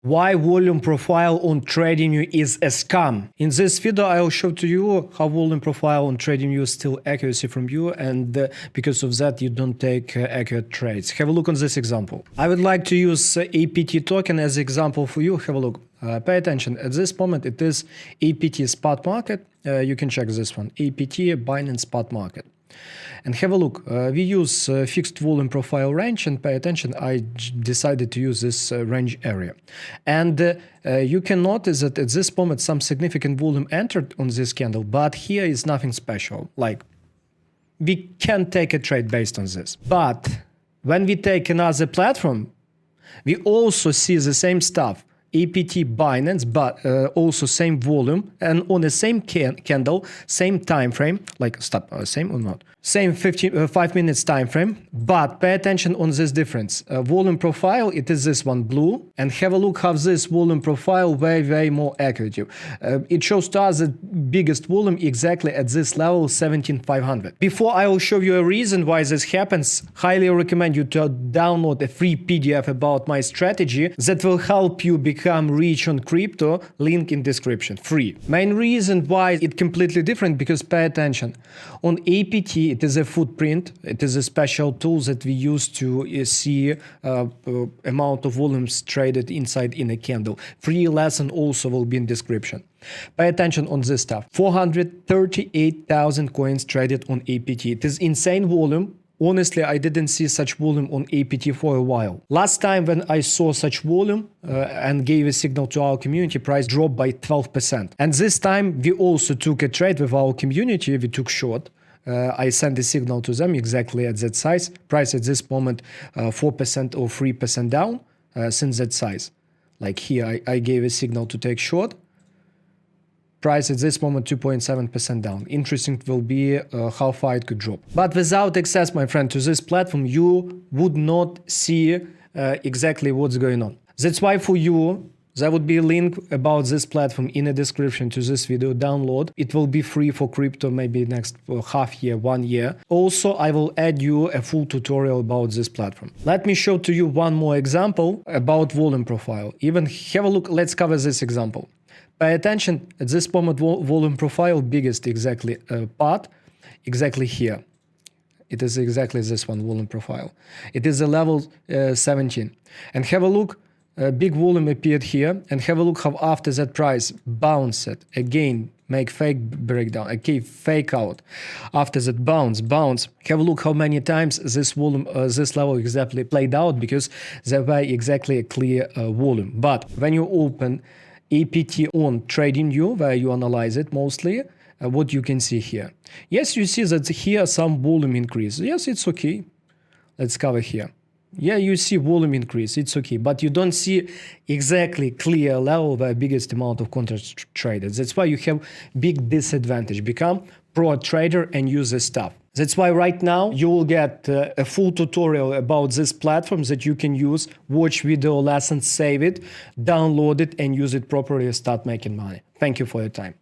Why volume profile on Tradingview is a scam. In this video, I'll show to you how volume profile on Tradingview steals accuracy from you, and because of that, you don't take accurate trades. Have a look on this example. I would like to use APT token as example for you. Have a look. Pay attention. At this moment, it is APT spot market. You can check this one. APT Binance spot market. And have a look. We use fixed volume profile range, and pay attention, I decided to use this range area. And you can notice that at this moment some significant volume entered on this candle, but here is nothing special. Like, we can take a trade based on this. But when we take another platform, we also see the same stuff. APT Binance, but also same volume, and on the same candle, same time frame, like same or not, same 5 minutes time frame, but pay attention on this difference. Volume profile, it is this one blue, and have a look how this volume profile very more accurate. It shows to us the biggest volume exactly at this level, 17,500. Before I will show you a reason why this happens, highly recommend you to download a free PDF about my strategy that will help you become rich on crypto, link in description, free. Main reason why it completely different, because pay attention. On APT, it is a footprint, it is a special tool that we use to see amount of volumes traded inside in a candle. Free lesson also will be in description. Pay attention on this stuff. 438,000 coins traded on APT. It is insane volume. Honestly, I didn't see such volume on APT for a while. Last time when I saw such volume and gave a signal to our community, price dropped by 12%. And this time we also took a trade with our community, we took short. I sent a signal to them exactly at that size. Price at this moment 4% or 3% down since that size. Like here I gave a signal to take short. Price at this moment 2.7% down. Interesting will be how far it could drop. But without access, my friend, to this platform, you would not see exactly what's going on. That's why for you, there would be a link about this platform in the description to this video. Download. It will be free for crypto maybe next half year, 1 year. Also, I will add you a full tutorial about this platform. Let me show to you one more example about volume profile. Even have a look. Let's cover this example. Pay attention, at this moment volume profile biggest exactly part, exactly here. It is exactly this one, volume profile. It is a level 17. And have a look, big volume appeared here, and have a look how after that price bounced again, make fake breakdown, okay, fake out. After that bounce, have a look how many times this volume, this level exactly played out, because there were exactly a clear volume. But when you open APT on Tradingview, where you analyze it mostly, what you can see here. Yes, you see that here some volume increase. Yes, it's okay. Let's cover here. Yeah, you see volume increase, it's okay, but you don't see exactly clear level where biggest amount of contracts traded. That's why you have big disadvantage. Become pro trader and use this stuff. That's why right now you will get a full tutorial about this platform that you can use, watch video lessons, save it, download it, and use it properly and start making money. Thank you for your time.